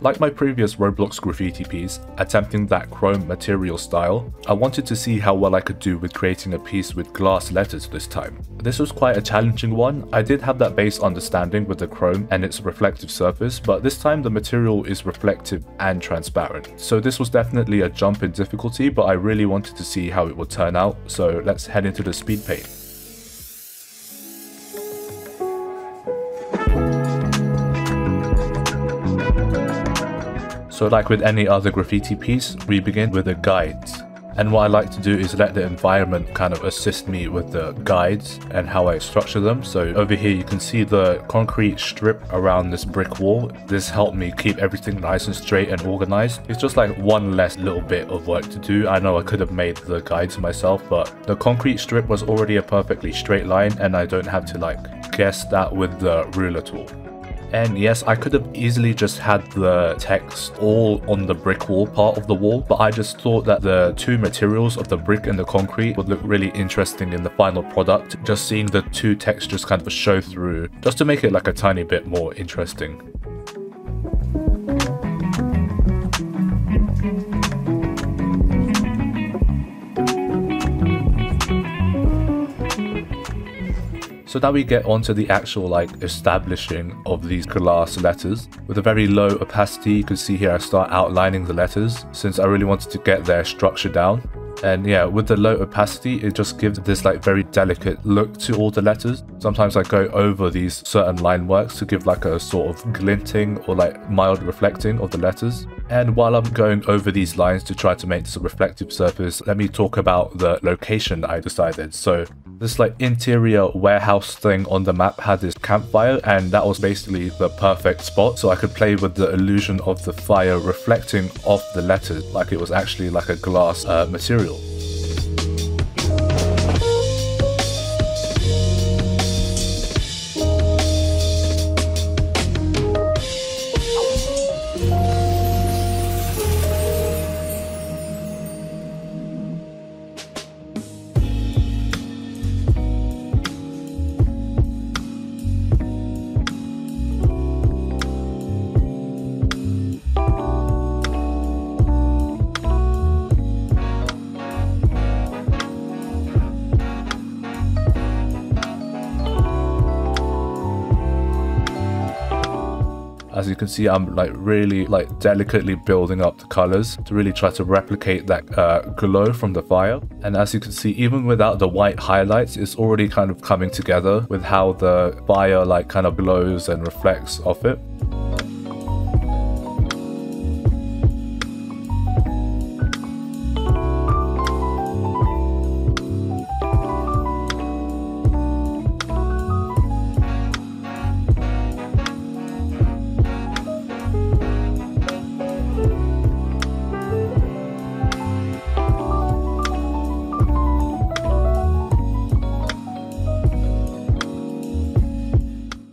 Like my previous Roblox graffiti piece, attempting that chrome material style, I wanted to see how well I could do with creating a piece with glass letters this time. This was quite a challenging one. I did have that base understanding with the chrome and its reflective surface, but this time the material is reflective and transparent. So this was definitely a jump in difficulty, but I really wanted to see how it would turn out, so let's head into the speed paint. So like with any other graffiti piece, we begin with the guides. And what I like to do is let the environment kind of assist me with the guides and how I structure them. So over here you can see the concrete strip around this brick wall. This helped me keep everything nice and straight and organized. It's just like one less little bit of work to do. I know I could have made the guides myself, but the concrete strip was already a perfectly straight line and I don't have to like guess that with the ruler tool. And yes, I could have easily just had the text all on the brick wall part of the wall, but I just thought that the two materials of the brick and the concrete would look really interesting in the final product. Just seeing the two textures kind of show through, just to make it like a tiny bit more interesting. So now we get onto the actual like establishing of these glass letters. With a very low opacity, you can see here I start outlining the letters since I really wanted to get their structure down. And yeah, with the low opacity, it just gives this like very delicate look to all the letters. Sometimes I go over these certain line works to give like a sort of glinting or like mild reflecting of the letters. And while I'm going over these lines to try to make this a reflective surface, let me talk about the location that I decided. So this like interior warehouse thing on the map had this campfire, and that was basically the perfect spot. So I could play with the illusion of the fire reflecting off the letters like it was actually like a glass material. As you can see, I'm like really like delicately building up the colors to really try to replicate that glow from the fire. And as you can see, even without the white highlights, it's already kind of coming together with how the fire like kind of glows and reflects off it.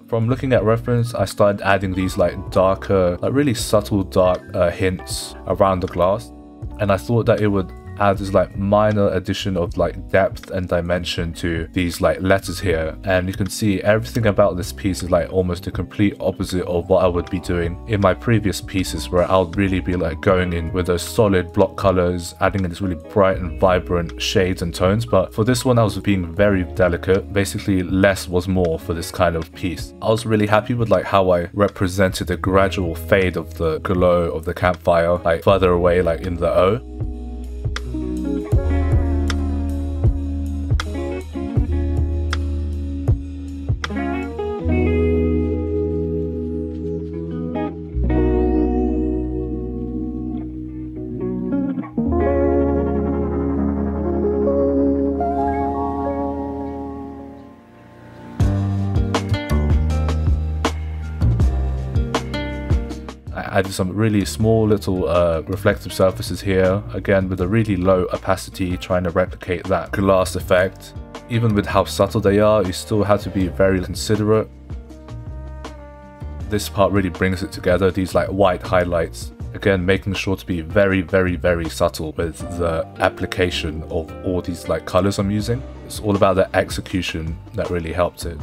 From looking at reference, I started adding these like darker, like really subtle dark hints around the glass, and I thought that it would add this like minor addition of like depth and dimension to these like letters here. And you can see everything about this piece is like almost the complete opposite of what I would be doing in my previous pieces, where I'll really be like going in with those solid block colors, adding in this really bright and vibrant shades and tones. But for this one, I was being very delicate. Basically less was more for this kind of piece. I was really happy with like how I represented the gradual fade of the glow of the campfire like further away, like in the O. I added some really small little reflective surfaces here, again with a really low opacity, trying to replicate that glass effect. Even with how subtle they are, you still have to be very considerate. This part really brings it together, these like white highlights. Again, making sure to be very, very, very subtle with the application of all these like colors I'm using. It's all about the execution that really helped it.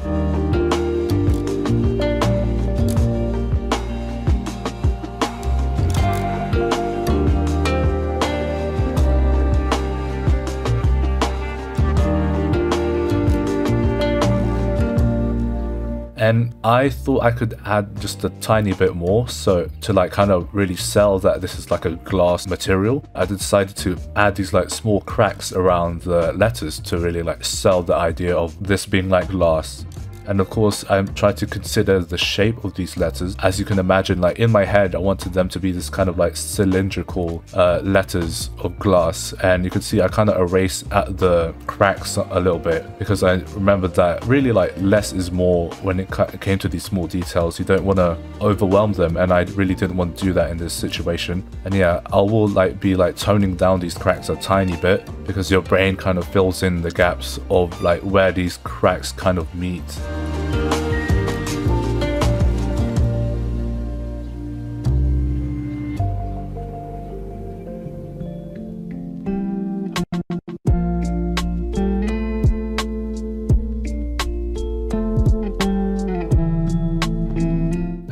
And I thought I could add just a tiny bit more, so to like kind of really sell that this is like a glass material, I decided to add these like small cracks around the letters to really like sell the idea of this being like glass. And of course, I'm trying to consider the shape of these letters. As you can imagine, like in my head, I wanted them to be this kind of like cylindrical letters of glass. And you can see I kind of erased at the cracks a little bit, because I remembered that really like less is more when it came to these small details. You don't want to overwhelm them, and I really didn't want to do that in this situation. And yeah, I will like be like toning down these cracks a tiny bit, because your brain kind of fills in the gaps of like where these cracks kind of meet.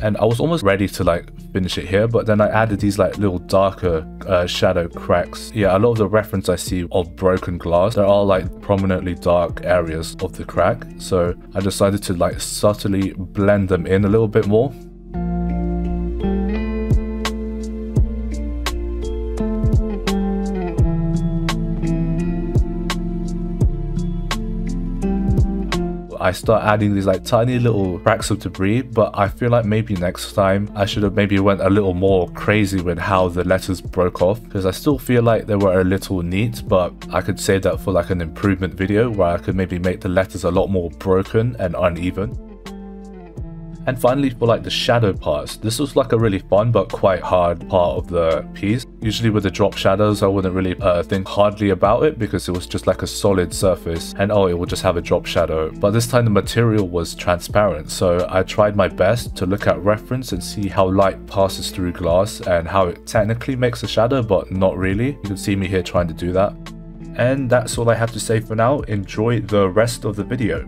And I was almost ready to like finish it here, but then I added these like little darker shadow cracks. Yeah, a lot of the reference I see of broken glass, there are like prominently dark areas of the crack. So I decided to like subtly blend them in a little bit more. I start adding these like tiny little cracks of debris, but I feel like maybe next time I should have maybe went a little more crazy with how the letters broke off, because I still feel like they were a little neat, but I could save that for like an improvement video where I could maybe make the letters a lot more broken and uneven. And finally, for like the shadow parts, this was like a really fun but quite hard part of the piece. Usually with the drop shadows, I wouldn't really think hardly about it, because it was just like a solid surface and oh, it will just have a drop shadow. But this time the material was transparent, so I tried my best to look at reference and see how light passes through glass and how it technically makes a shadow, but not really. You can see me here trying to do that. And that's all I have to say for now. Enjoy the rest of the video.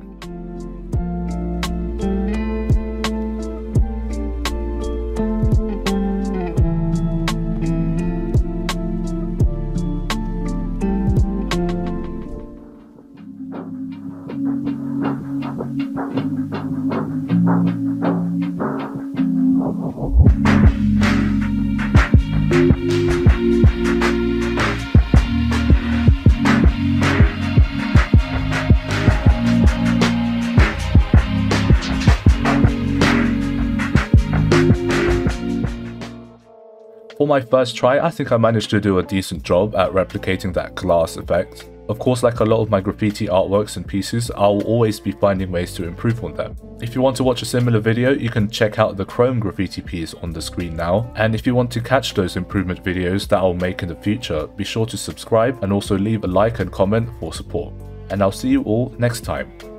For my first try, I think I managed to do a decent job at replicating that glass effect. Of course, like a lot of my graffiti artworks and pieces, I will always be finding ways to improve on them. If you want to watch a similar video, you can check out the chrome graffiti piece on the screen now. And if you want to catch those improvement videos that I'll make in the future, be sure to subscribe and also leave a like and comment for support. And I'll see you all next time.